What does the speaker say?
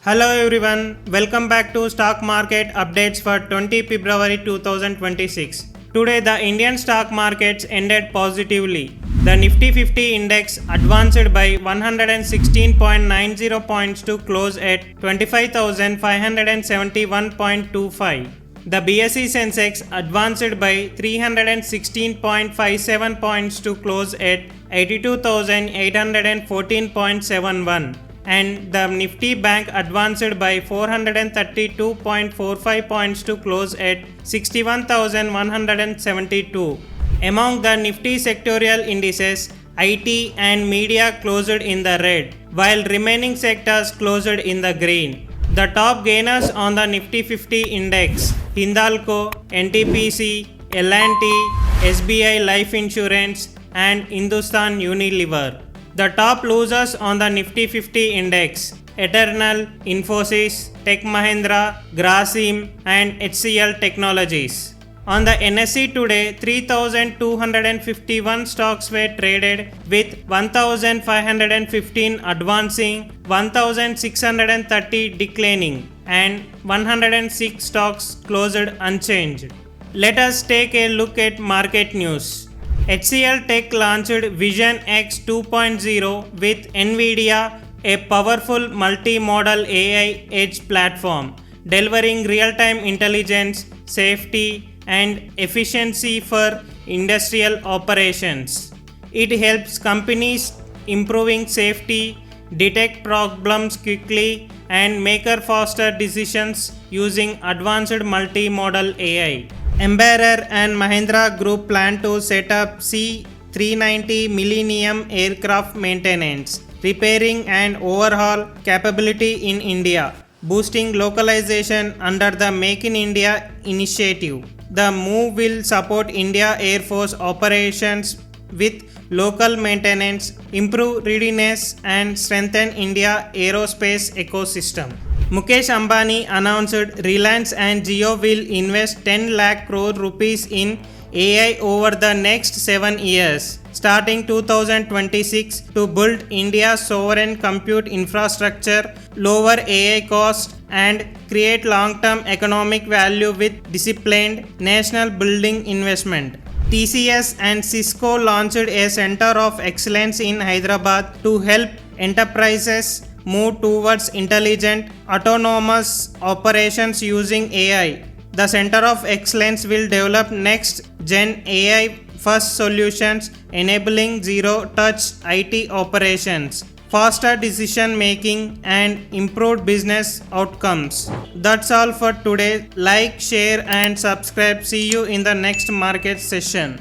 Hello everyone, welcome back to stock market updates for 20 February 2026. Today the Indian stock markets ended positively. The Nifty 50 index advanced by 116.90 points to close at 25,571.25. The BSE Sensex advanced by 316.57 points to close at 82,814.71. And the Nifty Bank advanced by 432.45 points to close at 61,172. Among the Nifty sectorial indices, IT and media closed in the red, while remaining sectors closed in the green. The top gainers on the Nifty 50 index: Hindalco, NTPC, L&T, SBI Life Insurance, and Hindustan Unilever. The top losers on the Nifty 50 index: Eternal, Infosys, Tech Mahindra, Grasim, and HCL Technologies. On the NSE today, 3,251 stocks were traded, with 1,515 advancing, 1,630 declining, and 106 stocks closed unchanged. Let us take a look at market news. HCL Tech launched Vision X 2.0 with NVIDIA, a powerful multi-modal AI edge platform, delivering real-time intelligence, safety, and efficiency for industrial operations. It helps companies improving safety, detect problems quickly, and make faster decisions using advanced multi-modal AI. Embraer and Mahindra Group plan to set up C-390 Millennium aircraft maintenance, repairing and overhaul capability in India, boosting localization under the Make in India initiative. The move will support India Air Force operations with local maintenance, improve readiness, and strengthen India aerospace ecosystem. Mukesh Ambani announced Reliance and Jio will invest 10 lakh crore rupees in AI over the next 7 years, starting 2026, to build India's sovereign compute infrastructure, lower AI costs, and create long-term economic value with disciplined national building investment. TCS and Cisco launched a Center of Excellence in Hyderabad to help enterprises move towards intelligent, autonomous operations using AI. The Center of Excellence will develop next-gen AI-first solutions enabling zero-touch IT operations, faster decision-making, and improved business outcomes. That's all for today. Like, share, and subscribe. See you in the next market session.